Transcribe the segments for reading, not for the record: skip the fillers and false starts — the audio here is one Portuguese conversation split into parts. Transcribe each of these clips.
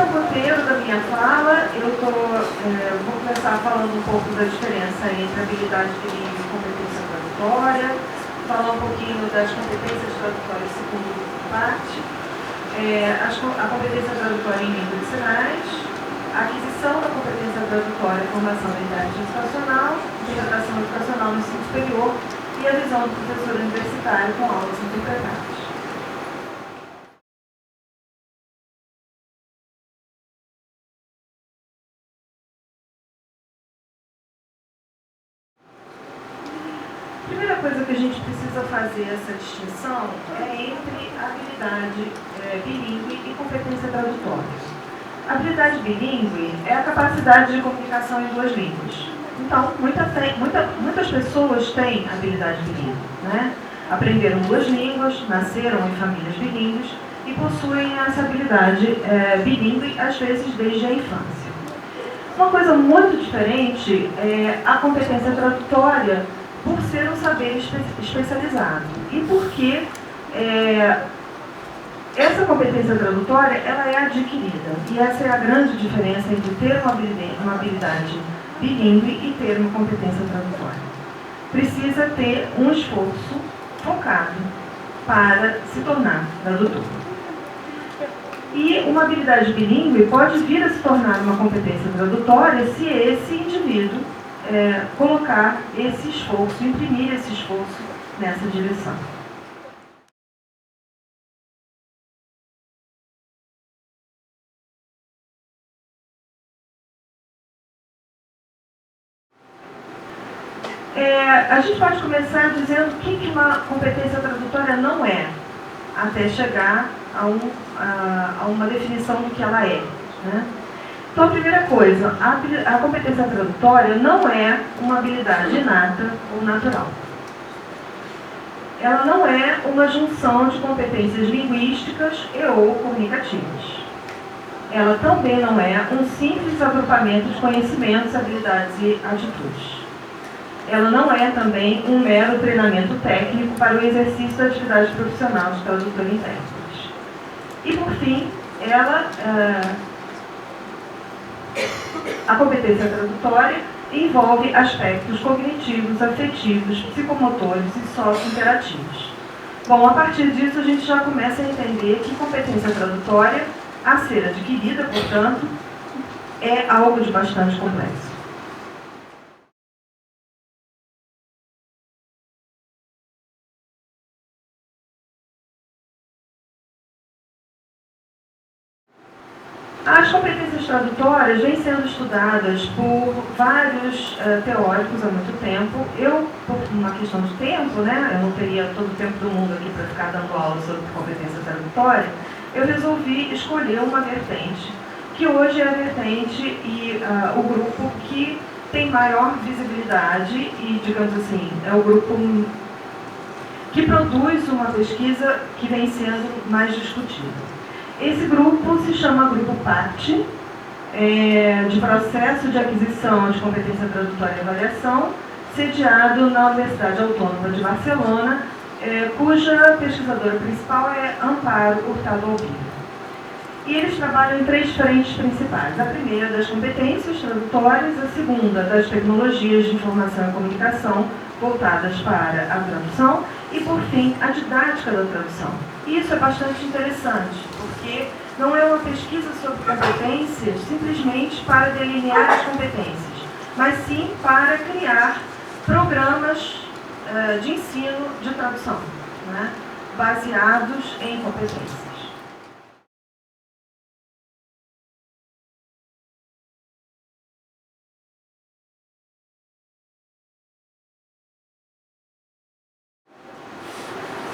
é o roteiro da minha fala. Vou começar falando um pouco da diferença entre habilidade bilíngue e competência tradutória, falar um pouquinho das competências tradutórias segundo parte, a competência tradutória em língua de sinais, a aquisição da competência tradutória e formação da inteligência educacional, integração educacional no ensino superior e a visão do professor universitário com aulas interpretadas. A primeira coisa que a gente precisa fazer essa distinção é entre habilidade bilíngue e competência tradutória. A habilidade bilíngue é a capacidade de comunicação em duas línguas. Então, muitas pessoas têm habilidade bilíngue, né? Aprenderam duas línguas, nasceram em famílias bilíngues e possuem essa habilidade bilíngue, às vezes, desde a infância. Uma coisa muito diferente é a competência tradutória, por ser um saber especializado. E porque essa competência tradutória ela é adquirida. E essa é a grande diferença entre ter uma habilidade bilíngue e ter uma competência tradutória. Precisa ter um esforço focado para se tornar tradutor. E uma habilidade bilíngue pode vir a se tornar uma competência tradutória se esse indivíduo colocar esse esforço, imprimir esse esforço nessa direção. A gente pode começar dizendo o que uma competência tradutória não é, até chegar a uma definição do que ela é, né? Então, a primeira coisa, a competência tradutória não é uma habilidade inata ou natural. Ela não é uma junção de competências linguísticas e ou comunicativas. Ela também não é um simples agrupamento de conhecimentos, habilidades e atitudes. Ela não é também um mero treinamento técnico para o exercício da atividade profissional de tradutor e intérprete. E, por fim, a competência tradutória envolve aspectos cognitivos, afetivos, psicomotores e socio-interativos. Bom, a partir disso a gente já começa a entender que competência tradutória, a ser adquirida, portanto, é algo de bastante complexo. As competências tradutórias vêm sendo estudadas por vários teóricos há muito tempo. Eu, por uma questão de tempo, né, eu não teria todo o tempo do mundo aqui para ficar dando aula sobre competência tradutória, eu resolvi escolher uma vertente, que hoje é a vertente e o grupo que tem maior visibilidade e, digamos assim, é o grupo que produz uma pesquisa que vem sendo mais discutida. Esse grupo se chama Grupo PAT, de Processo de Aquisição de Competência Tradutória e Avaliação, sediado na Universidade Autônoma de Barcelona, cuja pesquisadora principal é Amparo Hurtado Albino. E eles trabalham em três frentes principais. A primeira das competências tradutórias, a segunda das tecnologias de informação e comunicação voltadas para a tradução e, por fim, a didática da tradução. E isso é bastante interessante, porque não é uma pesquisa sobre competências simplesmente para delinear as competências, mas sim para criar programas de ensino de tradução, né, baseados em competências.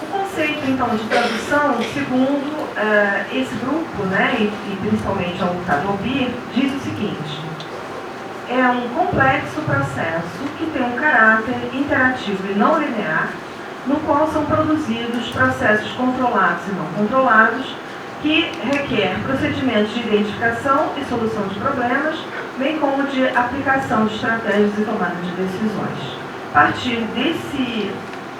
O conceito, então, de tradução, segundo esse grupo, né, e principalmente o Hurtado Albino, diz o seguinte: é um complexo processo que tem um caráter interativo e não linear, no qual são produzidos processos controlados e não controlados, que requer procedimentos de identificação e solução de problemas, bem como de aplicação de estratégias e tomada de decisões. A partir desse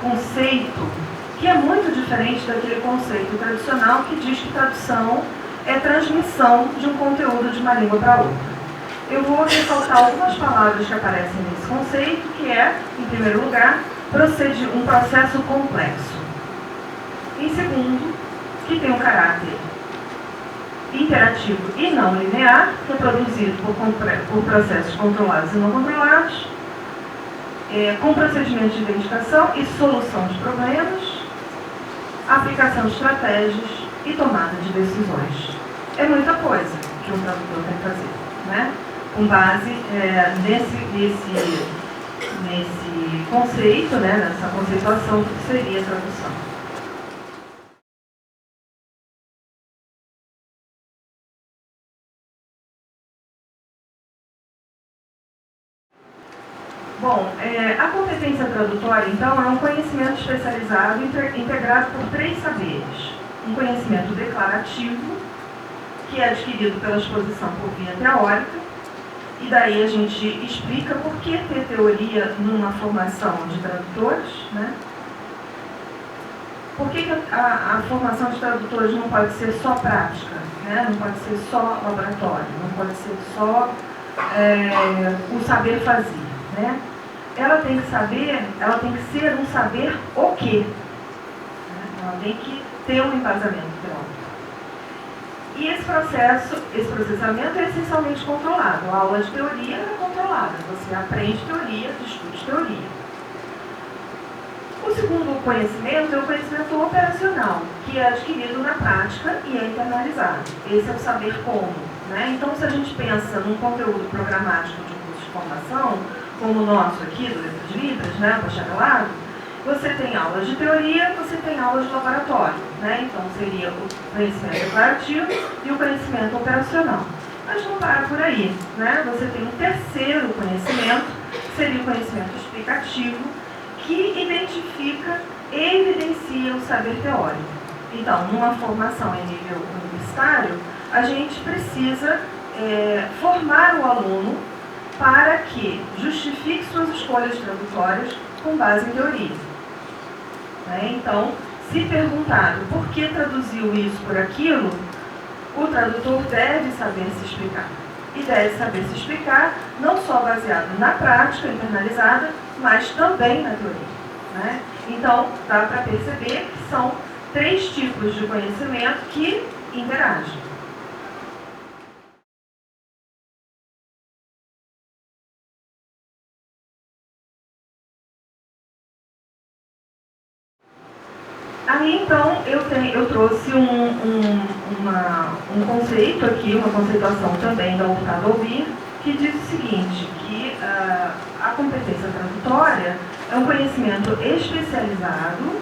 conceito, que é muito diferente daquele conceito tradicional que diz que tradução é transmissão de um conteúdo de uma língua para outra. Eu vou ressaltar algumas palavras que aparecem nesse conceito, que é, em primeiro lugar, um processo complexo. Em segundo, que tem um caráter interativo e não linear, que é produzido por processos controlados e não controlados, com procedimentos de identificação e solução de problemas, aplicação de estratégias e tomada de decisões. É muita coisa que um tradutor tem que fazer, né? Com base nesse conceito, né? Nessa conceituação do que seria a tradução. Bom, a competência tradutória, então, é um conhecimento especializado integrado por 3 saberes. Um conhecimento declarativo, que é adquirido pela exposição por via teórica, e daí a gente explica por que ter teoria numa formação de tradutores, né? Por que a formação de tradutores não pode ser só prática, né? Não pode ser só laboratório, não pode ser só o saber fazer, né? Ela tem que ser um saber o quê? Ela tem que ter um embasamento teórico. E esse processamento é essencialmente controlado. A aula de teoria é controlada. Você aprende teoria, discute teoria. O segundo conhecimento é o conhecimento operacional, que é adquirido na prática e é internalizado. Esse é o saber como, né? Então, se a gente pensa num conteúdo programático de um curso de formação, como o nosso aqui, do Letras Libras, né, bacharelado, você tem aulas de teoria, você tem aulas de laboratório, né? Então, seria o conhecimento declarativo e o conhecimento operacional. Mas não para por aí, né? Você tem um terceiro conhecimento, que seria o conhecimento explicativo, que identifica e evidencia o saber teórico. Então, numa formação em nível universitário, a gente precisa formar o aluno para que justifique suas escolhas tradutórias com base em teoria. Então, se perguntado por que traduziu isso por aquilo, o tradutor deve saber se explicar. E deve saber se explicar não só baseado na prática internalizada, mas também na teoria. Então, dá para perceber que são 3 tipos de conhecimento que interagem. Aí, então, eu trouxe um conceito aqui, uma conceituação também da Hurtado Albir, que diz o seguinte, que a competência tradutória é um conhecimento especializado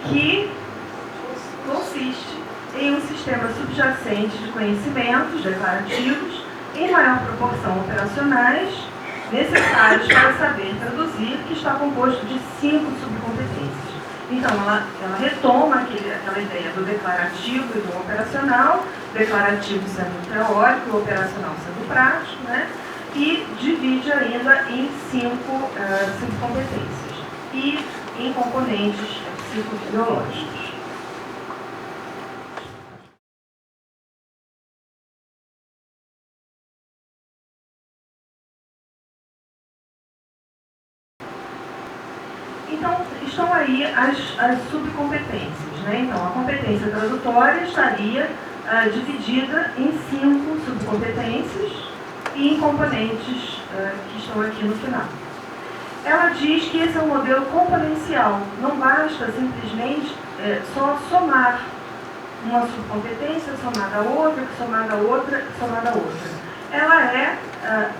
que consiste em um sistema subjacente de conhecimentos declarativos, em maior proporção operacionais, necessários para saber traduzir, que está composto de 5 subcompetências. Então, ela retoma aquela ideia do declarativo e do operacional, declarativo sendo teórico e operacional sendo prático, né? E divide ainda em 5 competências e em componentes psicobiológicos. Então, estão aí as subcompetências, né? Então, a competência tradutória estaria dividida em 5 subcompetências e em componentes que estão aqui no final. Ela diz que esse é um modelo componencial, não basta simplesmente só somar uma subcompetência somada a outra, somada a outra, somada a outra. Ela é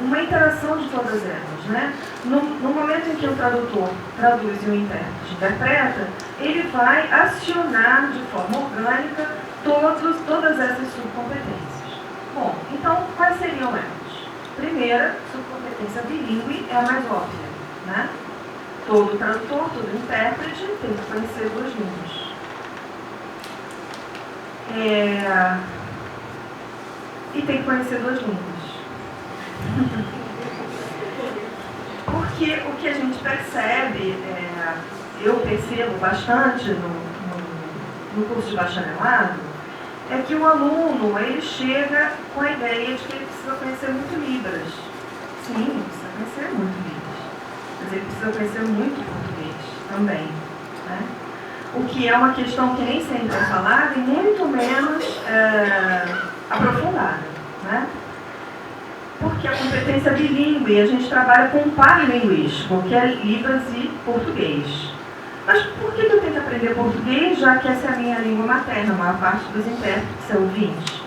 uma interação de todas elas, né? No momento em que o tradutor traduz e o intérprete interpreta, ele vai acionar de forma orgânica todas essas subcompetências. Bom, então, quais seriam elas? Primeira, subcompetência bilíngue é a mais óbvia, né? Todo tradutor, todo intérprete tem que conhecer 2 línguas. E tem que conhecer 2 línguas. Porque o que a gente percebe, eu percebo bastante no curso de bacharelado, é que o aluno, ele chega com a ideia de que ele precisa conhecer muito Libras. Sim, precisa conhecer muito Libras. Mas ele precisa conhecer muito português também, né? O que é uma questão que nem sempre é falada e muito menos aprofundada, né? Porque a competência bilíngue, a gente trabalha com um par linguístico, que é Libras e português. Mas por que eu tenho que aprender português, já que essa é a minha língua materna? A maior parte dos intérpretes são ouvintes,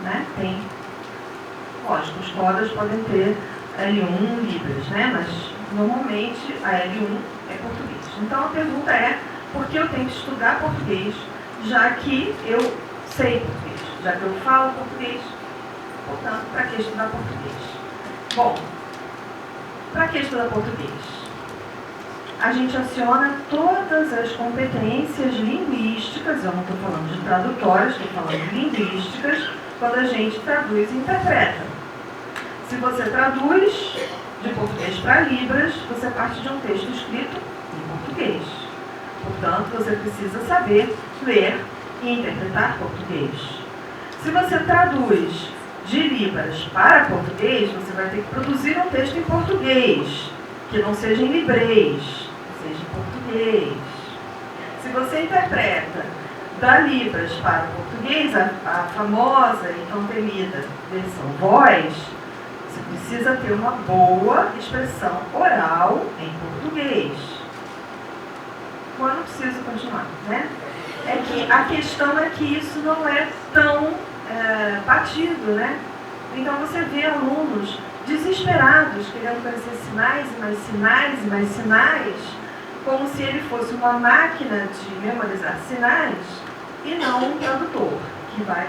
né? Tem, lógico, os codas podem ter L1 Libras, né? Mas normalmente a L1 é português. Então a pergunta é, por que eu tenho que estudar português, já que eu sei português, já que eu falo português? Portanto, para que estudar português? Bom, para que estudar português? A gente aciona todas as competências linguísticas, eu não estou falando de tradutórias, estou falando de linguísticas, quando a gente traduz e interpreta. Se você traduz de português para Libras, você parte de um texto escrito em português. Portanto, você precisa saber ler e interpretar português. Se você traduz de Libras para português, você vai ter que produzir um texto em português, que não seja em librês, seja em português. Se você interpreta da Libras para português, a famosa e tão temida versão voz, você precisa ter uma boa expressão oral em português. Bom, eu não preciso continuar, né? É que a questão é que isso não é tão batido, né? Então você vê alunos desesperados, querendo conhecer sinais e mais sinais e mais sinais, como se ele fosse uma máquina de memorizar sinais e não um tradutor, que vai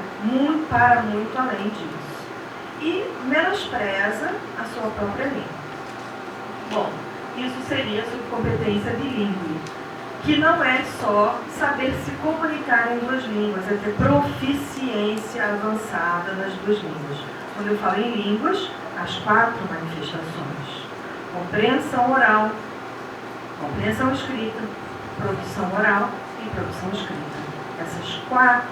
para muito além disso. E menospreza a sua própria língua. Bom, isso seria sobre competência bilíngue, que não é só saber se comunicar em duas línguas, é ter proficiência avançada nas duas línguas. Quando eu falo em línguas, as 4 manifestações: compreensão oral, compreensão escrita, produção oral e produção escrita. Essas 4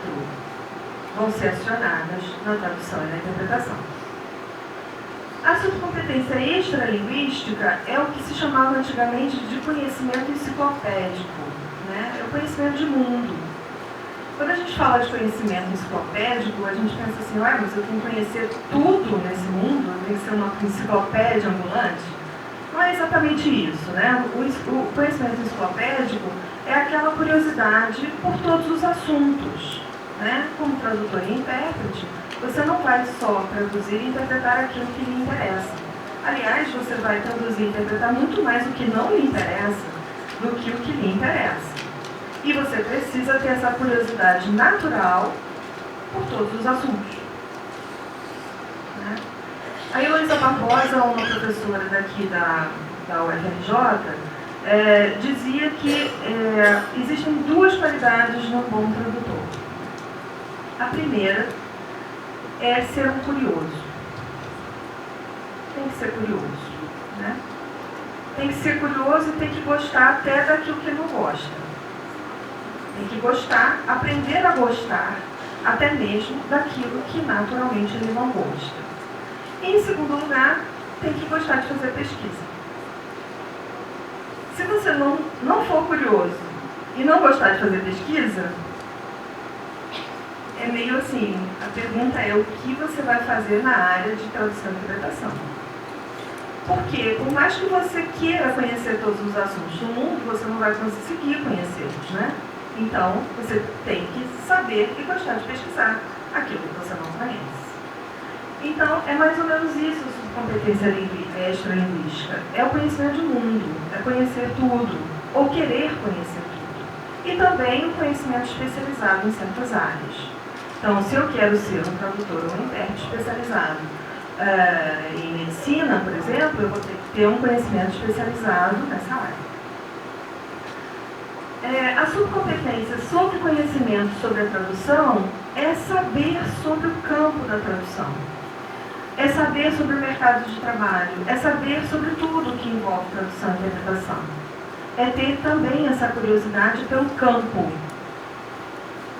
vão ser acionadas na tradução e na interpretação. A subcompetência extralinguística é o que se chamava antigamente de conhecimento enciclopédico, né? É o conhecimento de mundo. Quando a gente fala de conhecimento enciclopédico, a gente pensa assim, ué, mas eu tenho que conhecer tudo nesse mundo, eu tenho que ser uma enciclopédia ambulante? Não é exatamente isso, né? O conhecimento enciclopédico é aquela curiosidade por todos os assuntos, né? Como tradutor e intérprete, você não vai só traduzir e interpretar aquilo que lhe interessa. Aliás, você vai traduzir e interpretar muito mais o que não lhe interessa do que o que lhe interessa. E você precisa ter essa curiosidade natural por todos os assuntos, né? A Heloísa Barbosa, uma professora daqui da UFRJ, dizia que existem 2 qualidades no bom tradutor. A primeira é ser um curioso. Tem que ser curioso, né? Tem que ser curioso e tem que gostar até daquilo que não gosta. Tem que gostar, aprender a gostar, até mesmo daquilo que naturalmente ele não gosta. E, em segundo lugar, tem que gostar de fazer pesquisa. Se você não for curioso e não gostar de fazer pesquisa, é meio assim, a pergunta é o que você vai fazer na área de tradução e interpretação. Porque, por mais que você queira conhecer todos os assuntos do mundo, você não vai conseguir conhecê-los, né? Então, você tem que saber e gostar de pesquisar aquilo que você não conhece. Então, é mais ou menos isso a competência extralinguística. É o conhecimento do mundo, é conhecer tudo, ou querer conhecer tudo. E também o conhecimento especializado em certas áreas. Então, se eu quero ser um tradutor ou um intérprete especializado em medicina, por exemplo, eu vou ter que ter um conhecimento especializado nessa área. A subcompetência sobre conhecimento sobre a tradução é saber sobre o campo da tradução. É saber sobre o mercado de trabalho, é saber sobre tudo que envolve tradução e interpretação. É ter também essa curiosidade pelo campo,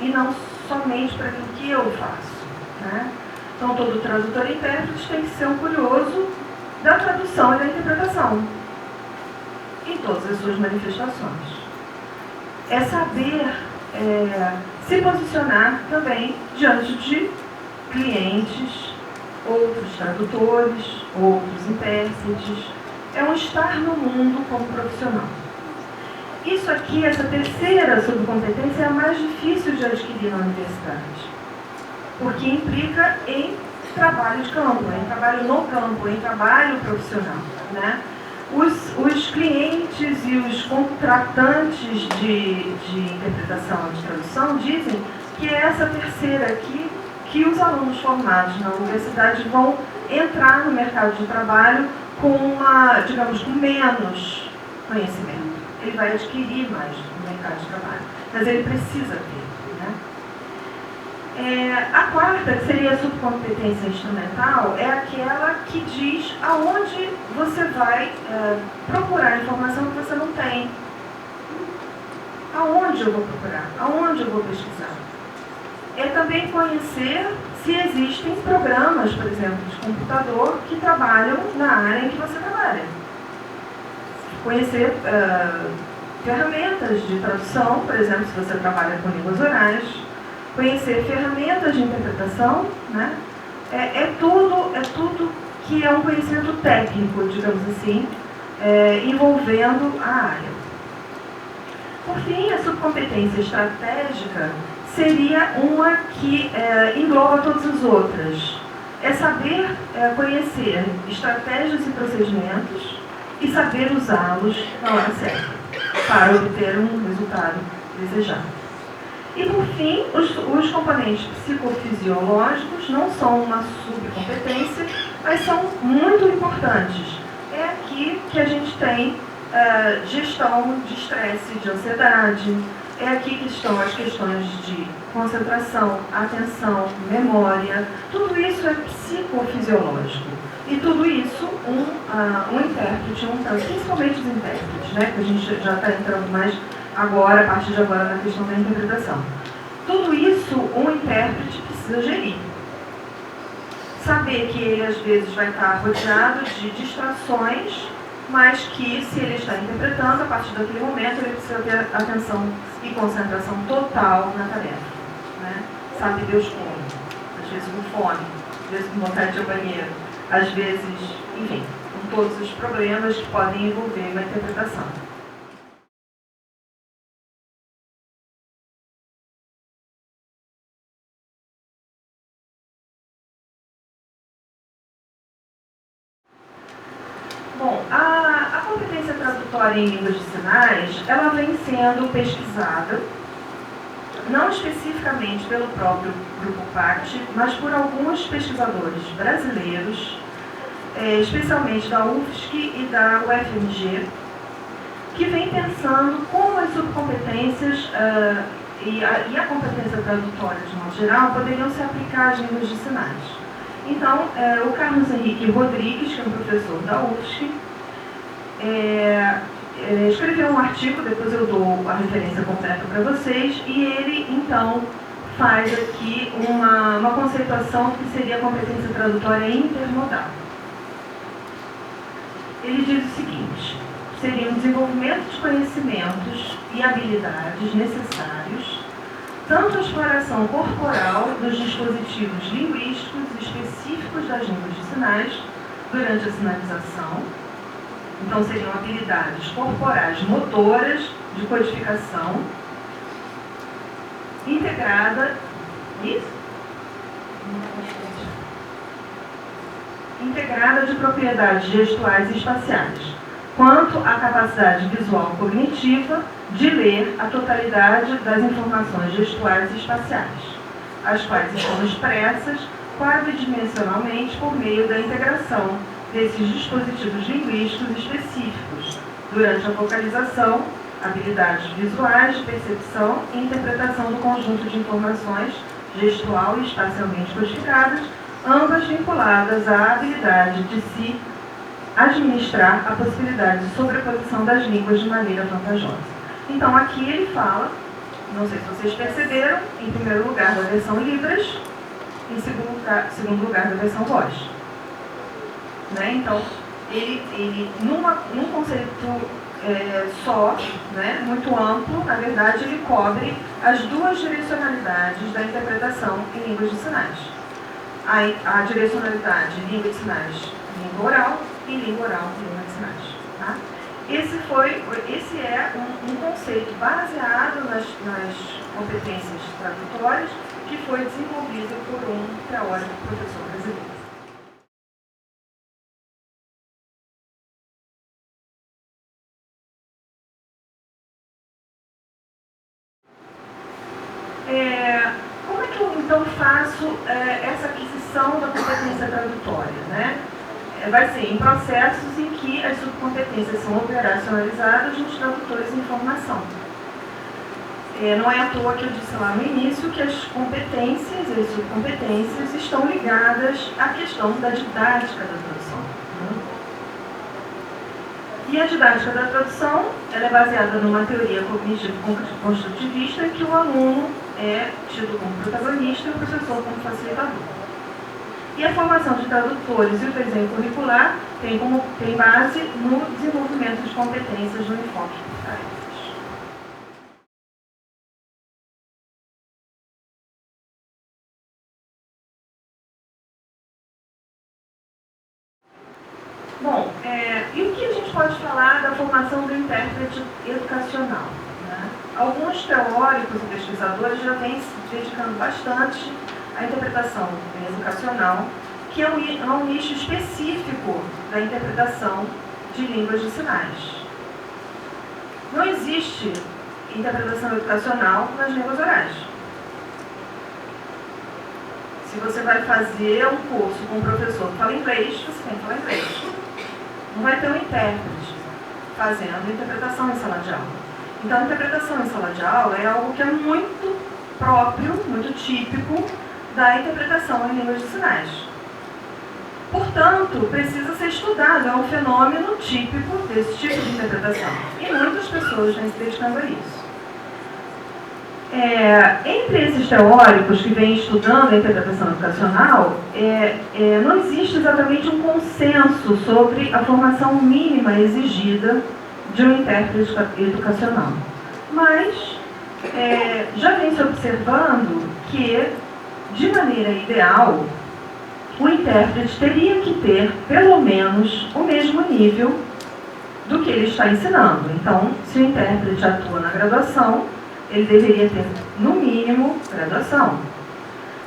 e não somente para aquilo que eu faço, né? Então, todo tradutor e intérprete tem que ser um curioso da tradução e da interpretação, em todas as suas manifestações. É saber se posicionar também diante de clientes, outros tradutores, outros intérpretes. É um estar no mundo como profissional. Isso aqui, essa terceira subcompetência, é a mais difícil de adquirir na universidade, porque implica em trabalho de campo, em trabalho no campo, em trabalho profissional, né? Os clientes e os contratantes de interpretação e de tradução dizem que é essa terceira aqui que os alunos formados na universidade vão entrar no mercado de trabalho com digamos, com menos conhecimento. Ele vai adquirir mais no mercado de trabalho, mas ele precisa ter, né? A quarta, que seria a subcompetência instrumental, é aquela que diz aonde você vai procurar informação que você não tem. Aonde eu vou procurar? Aonde eu vou pesquisar? É também conhecer se existem programas, por exemplo, de computador que trabalham na área em que você trabalha. Conhecer ferramentas de tradução, por exemplo, se você trabalha com línguas orais. Conhecer ferramentas de interpretação, né? É tudo que é um conhecimento técnico, digamos assim, envolvendo a área. Por fim, a subcompetência estratégica seria uma que engloba todas as outras. É saber conhecer estratégias e procedimentos e saber usá-los na hora certa, para obter um resultado desejado. E, por fim, os componentes psicofisiológicos não são uma subcompetência, mas são muito importantes. É aqui que a gente tem gestão de estresse, de ansiedade. É aqui que estão as questões de concentração, atenção, memória. Tudo isso é psicofisiológico. E tudo isso, um intérprete, principalmente os intérpretes, né, que a gente já está entrando mais agora, a partir de agora, na questão da interpretação. Tudo isso um intérprete precisa gerir. Saber que ele, às vezes, vai estar rodeado de distrações, mas que, se ele está interpretando, a partir daquele momento, ele precisa ter atenção e concentração total na tarefa, né? Sabe Deus como? Às vezes com fome, às vezes com vontade de ir ao banheiro, às vezes, enfim, com todos os problemas que podem envolver uma interpretação. Bom, a competência tradutória em línguas de sinais, ela vem sendo pesquisada, não especificamente pelo próprio Grupo PACT, mas por alguns pesquisadores brasileiros, especialmente da UFSC e da UFMG, que vem pensando como as subcompetências e a competência tradutória, de modo geral, poderiam se aplicar às línguas de sinais. Então, o Carlos Henrique Rodrigues, que é um professor da UFSC, escreveu um artigo, depois eu dou a referência completa para vocês, e ele, então, faz aqui uma conceituação que seria a competência tradutória intermodal. Ele diz o seguinte: seria um desenvolvimento de conhecimentos e habilidades necessários tanto a exploração corporal dos dispositivos linguísticos específicos das línguas de sinais durante a sinalização. Então, seriam habilidades corporais motoras de codificação, integrada, integrada de propriedades gestuais e espaciais, quanto à capacidade visual cognitiva de ler a totalidade das informações gestuais e espaciais, as quais estão expressas quadridimensionalmente por meio da integração desses dispositivos linguísticos específicos, durante a vocalização, habilidades visuais de percepção e interpretação do conjunto de informações gestual e espacialmente codificadas, ambas vinculadas à habilidade de se administrar a possibilidade de sobreposição das línguas de maneira vantajosa. Então, aqui ele fala não sei se vocês perceberam, em primeiro lugar da versão Libras, em segundo lugar da versão Voz. Né? Então, ele num conceito só, né, muito amplo, na verdade, ele cobre as duas direcionalidades da interpretação em línguas de sinais. A direcionalidade em língua de sinais, língua oral, e língua oral, língua de sinais. Tá? Esse é um conceito baseado nas competências tradutórias que foi desenvolvido por um teórico professor brasileiro. Como é que eu então faço essa aquisição da competência tradutória? Né? Vai ser em processos em que as subcompetências são operacionalizadas nos tradutores de informação. Não é à toa que eu disse lá no início que as competências e as subcompetências estão ligadas à questão da didática da tradução. Né? E a didática da tradução ela é baseada numa teoria cognitivo-construtivista em que o aluno é tido como protagonista e o professor como facilitador. E a formação de tradutores e o desenho curricular tem base no desenvolvimento de competências no enfoque por tarefas. Bom, e o que a gente pode falar da formação do intérprete educacional? Né? Alguns teóricos e pesquisadores já vêm se dedicando bastante à interpretação educacional, que é um nicho específico da interpretação de línguas de sinais. Não existe interpretação educacional nas línguas orais. Se você vai fazer um curso com um professor que fala inglês, você tem que falar inglês. Não vai ter um intérprete fazendo interpretação em sala de aula. Então, a interpretação em sala de aula é algo que é muito próprio, muito típico da interpretação em línguas de sinais. Portanto, precisa ser estudado, é um fenômeno típico desse tipo de interpretação. E muitas pessoas vêm se dedicando a isso. Entre esses teóricos que vêm estudando a interpretação educacional, não existe exatamente um consenso sobre a formação mínima exigida de um intérprete educacional. Mas já vem se observando que, de maneira ideal, o intérprete teria que ter, pelo menos, o mesmo nível do que ele está ensinando. Então, se o intérprete atua na graduação, ele deveria ter, no mínimo, graduação.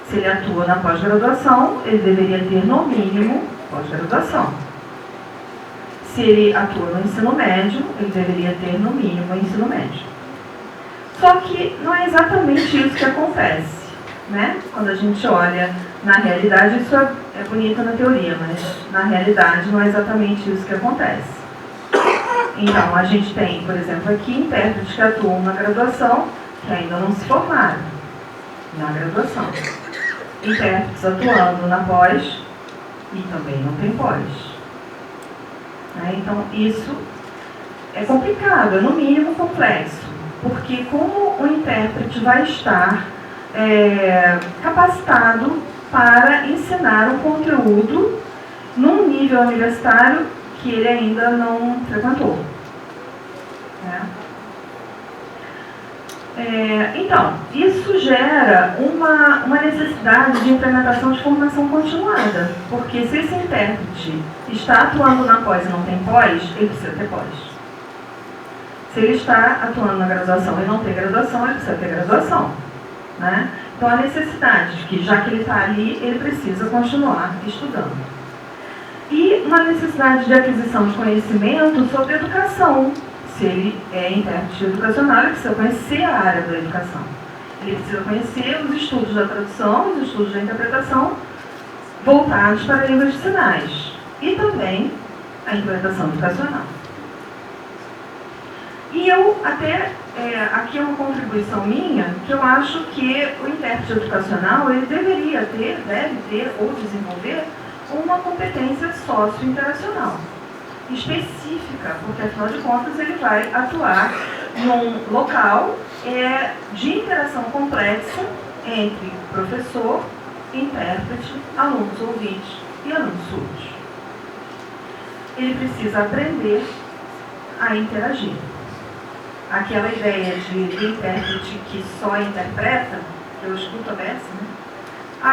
Se ele atua na pós-graduação, ele deveria ter, no mínimo, pós-graduação. Se ele atua no ensino médio, ele deveria ter, no mínimo, ensino médio. Só que não é exatamente isso que acontece. Né? Quando a gente olha na realidade, isso é bonito na teoria, mas na realidade não é exatamente isso que acontece. Então, a gente tem, por exemplo, aqui intérpretes que atuam na graduação que ainda não se formaram na graduação. Intérpretes atuando na pós e também não tem pós. Né? Então, isso é complicado, é no mínimo complexo, porque como o intérprete vai estar capacitado para ensinar um conteúdo num nível universitário que ele ainda não frequentou. Né? Então, isso gera uma necessidade de implementação de formação continuada, porque se esse intérprete está atuando na pós e não tem pós, ele precisa ter pós. Se ele está atuando na graduação e não tem graduação, ele precisa ter graduação. Né? Então, a necessidade de que, já que ele está ali, ele precisa continuar estudando. E uma necessidade de aquisição de conhecimento sobre educação. Se ele é intérprete educacional, ele precisa conhecer a área da educação. Ele precisa conhecer os estudos da tradução, os estudos da interpretação, voltados para línguas de sinais. E também a interpretação educacional. E eu até, aqui é uma contribuição minha, que eu acho que o intérprete educacional, ele deve ter ou desenvolver uma competência socio-interacional específica, porque afinal de contas ele vai atuar num local de interação complexa entre professor, intérprete, alunos ouvintes e alunos surdos. Ele precisa aprender a interagir. Aquela ideia de intérprete que só interpreta, que eu escuto a beça, né?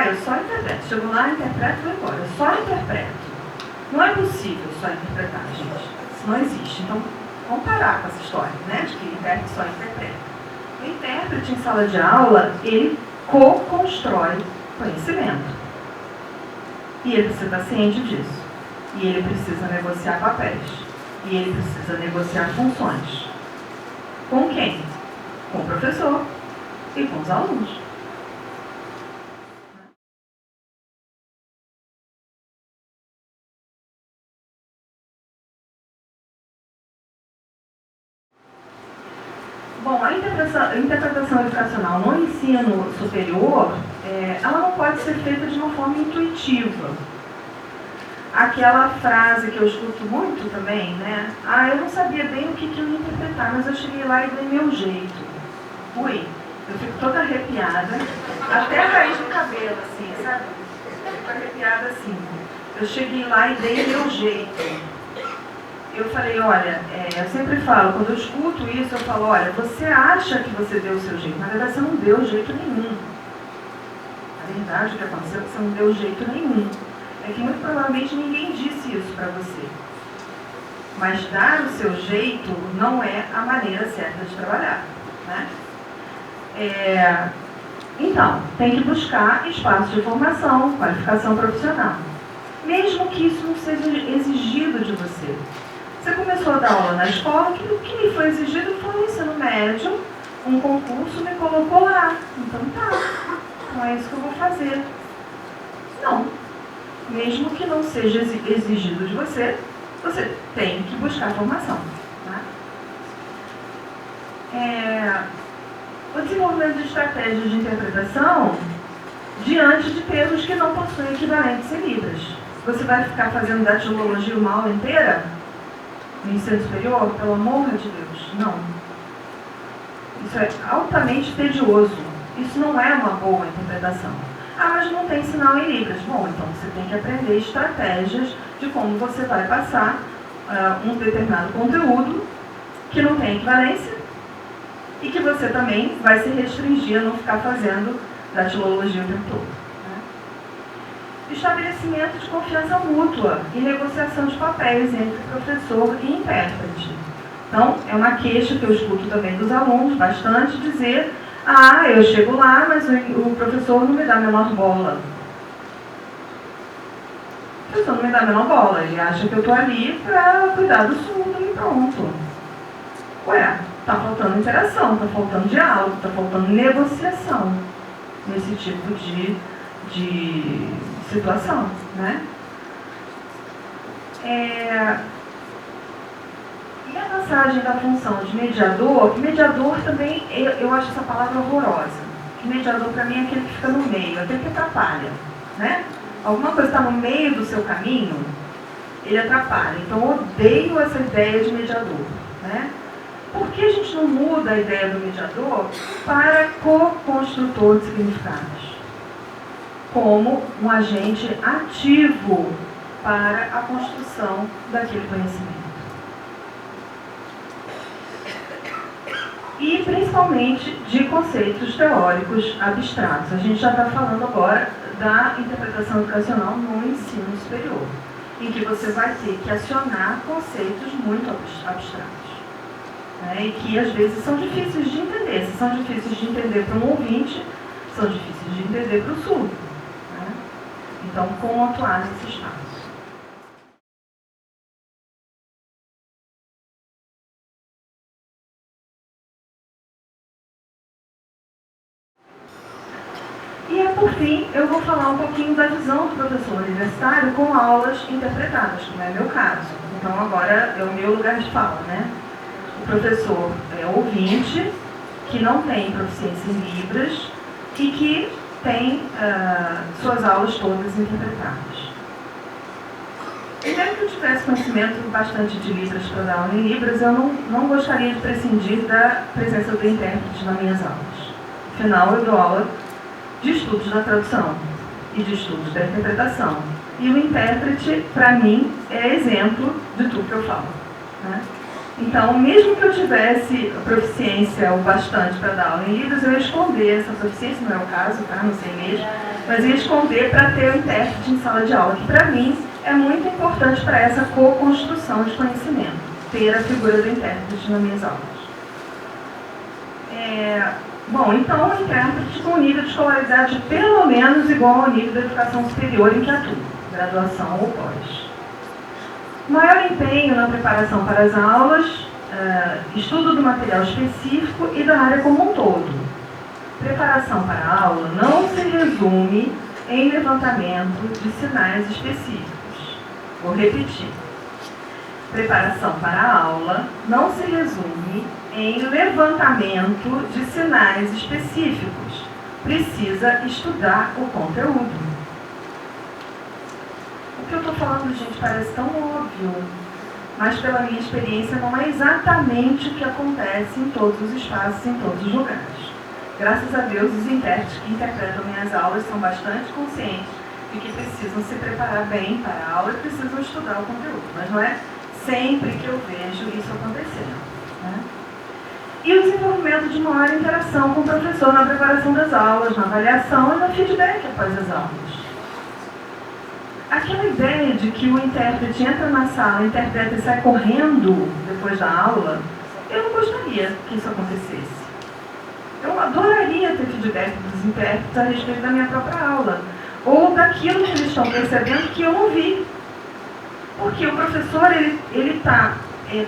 Eu só interpreto. Chego lá, interpreto e vou embora. Eu só interpreto. Não é possível só interpretar, gente. Isso não existe. Então, vamos parar com essa história, né? De que o intérprete só interpreta. O intérprete em sala de aula, ele co-constrói conhecimento. E ele precisa estar ciente disso. E ele precisa negociar papéis. E ele precisa negociar funções. Com quem? Com o professor e com os alunos. Bom, a interpretação educacional no ensino superior, ela não pode ser feita de uma forma intuitiva. Aquela frase que eu escuto muito também, né? Eu não sabia bem o que eu ia interpretar, mas eu cheguei lá e dei meu jeito. Ui, eu fico toda arrepiada, até a raiz do cabelo, assim, sabe? Eu fico arrepiada assim. Eu cheguei lá e dei meu jeito. Eu falei, olha, eu sempre falo, quando eu escuto isso, eu falo, olha, você acha que você deu o seu jeito, na verdade você não deu jeito nenhum. Na verdade, o que aconteceu é que você não deu jeito nenhum. É que muito provavelmente ninguém disse isso para você. Mas dar o seu jeito não é a maneira certa de trabalhar, né? Então, tem que buscar espaços de formação, qualificação profissional. Mesmo que isso não seja exigido de você. Você começou a dar aula na escola, o que me foi exigido foi o ensino médio, um concurso me colocou lá. Então tá, então é isso que eu vou fazer. Não. Mesmo que não seja exigido de você, você tem que buscar formação. Tá? O desenvolvimento de estratégias de interpretação diante de termos que não possuem equivalentes em Libras. Você vai ficar fazendo datilologia uma aula inteira? No ensino superior? Pelo amor de Deus, não. Isso é altamente tedioso. Isso não é uma boa interpretação. Mas não tem sinal em Libras. Bom, então você tem que aprender estratégias de como você vai passar um determinado conteúdo que não tem equivalência e que você também vai se restringir a não ficar fazendo datilologia o tempo todo. Né? Estabelecimento de confiança mútua e negociação de papéis entre professor e intérprete. Então, é uma queixa que eu escuto também dos alunos, bastante, dizer: eu chego lá, mas o professor não me dá a menor bola. O professor não me dá a menor bola, ele acha que eu estou ali para cuidar do surdo e pronto. Está faltando interação, está faltando diálogo, está faltando negociação nesse tipo de situação, né? E a passagem da função de mediador, mediador também, eu acho essa palavra horrorosa. Que mediador para mim é aquele que fica no meio, aquele que atrapalha, né? Alguma coisa está no meio do seu caminho, ele atrapalha. Então eu odeio essa ideia de mediador, né? Por que a gente não muda a ideia do mediador para co-construtor de significados? Como um agente ativo para a construção daquele conhecimento. E principalmente de conceitos teóricos abstratos. A gente já está falando agora da interpretação educacional no ensino superior, em que você vai ter que acionar conceitos muito abstratos. E que às vezes são difíceis de entender. Se são difíceis de entender para um ouvinte, são difíceis de entender para o surdo. Então, como atuar nesse espaço? Por fim, eu vou falar um pouquinho da visão do professor universitário com aulas interpretadas, como é o meu caso. Então, agora é o meu lugar de fala, né? O professor é ouvinte, que não tem proficiência em Libras e que tem suas aulas todas interpretadas. Primeiro que eu te tivesse conhecimento bastante de Libras para dar aula em Libras, eu não gostaria de prescindir da presença do intérprete nas minhas aulas. Afinal, eu dou aula de estudos da tradução e de estudos da interpretação. E o intérprete, para mim, é exemplo de tudo que eu falo, né? Então, mesmo que eu tivesse proficiência o bastante para dar aula em Libras, eu ia esconder essa proficiência, não é o caso, tá? Não sei mesmo, mas ia esconder para ter o intérprete em sala de aula, que para mim é muito importante para essa co-construção de conhecimento, ter a figura do intérprete nas minhas aulas. Bom, então o intérprete com nível de escolaridade pelo menos igual ao nível da educação superior em que atua, graduação ou pós. Maior empenho na preparação para as aulas, estudo do material específico e da área como um todo. Preparação para a aula não se resume em levantamento de sinais específicos. Vou repetir. Preparação para a aula não se resume em levantamento de sinais específicos. Precisa estudar o conteúdo. O que eu estou falando, gente, parece tão óbvio, mas pela minha experiência não é exatamente o que acontece em todos os espaços, em todos os lugares. Graças a Deus, os intérpretes que interpretam minhas aulas são bastante conscientes de que precisam se preparar bem para a aula e precisam estudar o conteúdo, mas não é sempre que eu vejo isso acontecendo, né? E o desenvolvimento de maior interação com o professor na preparação das aulas, na avaliação e no feedback após as aulas. Aquela ideia de que o intérprete entra na sala, interpreta e sai correndo depois da aula, eu não gostaria que isso acontecesse. Eu adoraria ter feedback dos intérpretes a respeito da minha própria aula, ou daquilo que eles estão percebendo que eu não vi. Porque o professor ele está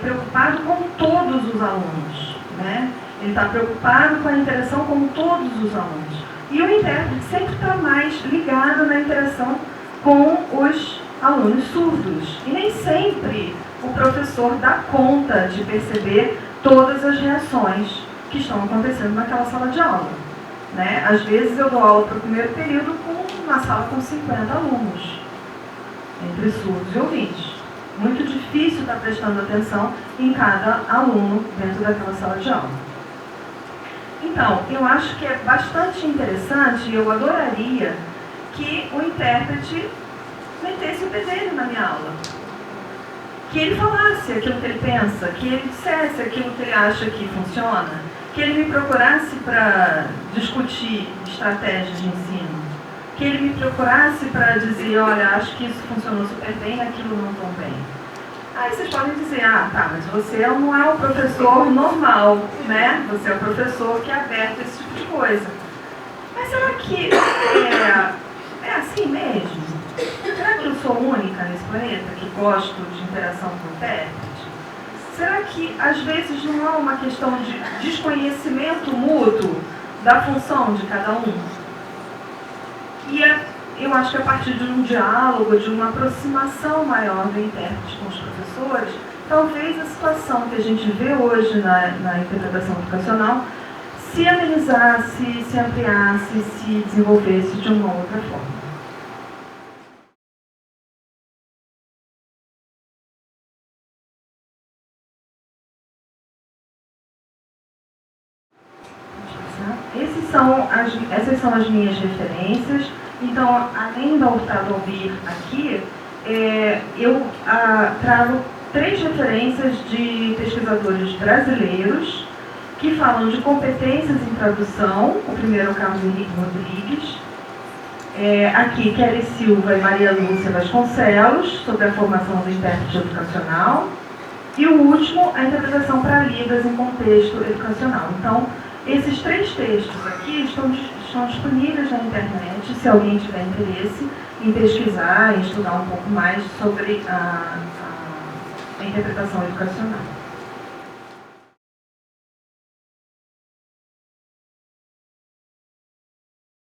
preocupado com todos os alunos, né? Ele está preocupado com a interação com todos os alunos. E o intérprete sempre está mais ligado na interação com os alunos surdos. E nem sempre o professor dá conta de perceber todas as reações que estão acontecendo naquela sala de aula, né? Às vezes eu dou aula para o primeiro período com uma sala com 50 alunos, entre surdos e ouvintes. Muito difícil estar prestando atenção em cada aluno dentro daquela sala de aula. Então, eu acho que é bastante interessante e eu adoraria que o intérprete metesse o pé dele na minha aula. Que ele falasse aquilo que ele pensa, que ele dissesse aquilo que ele acha que funciona, que ele me procurasse para discutir estratégias de ensino, que ele me procurasse para dizer, olha, acho que isso funcionou super bem, aquilo não tão bem. Aí vocês podem dizer, ah, tá, mas você não é um professor normal, né? Você é um professor que é aberto a esse tipo de coisa. Mas será que é assim mesmo? Será que eu sou única nesse planeta que gosto de interação com o intérprete? Será que às vezes não há uma questão de desconhecimento mútuo da função de cada um? E eu acho que a partir de um diálogo, de uma aproximação maior do intérprete com os professores, talvez a situação que a gente vê hoje na interpretação educacional se amenizasse, se ampliasse, se desenvolvesse de uma outra forma. Essas são as minhas referências. Então, além da Hurtado Albir aqui, eu trago 3 referências de pesquisadores brasileiros que falam de competências em tradução. O primeiro é o Carlos Henrique Rodrigues. Aqui, Kelly Silva e Maria Lúcia Vasconcelos, sobre a formação do intérprete educacional. E o último, a interpretação para Libras em contexto educacional. Então, esses 3 textos aqui estão disponíveis na internet, se alguém tiver interesse em pesquisar e estudar um pouco mais sobre a interpretação educacional.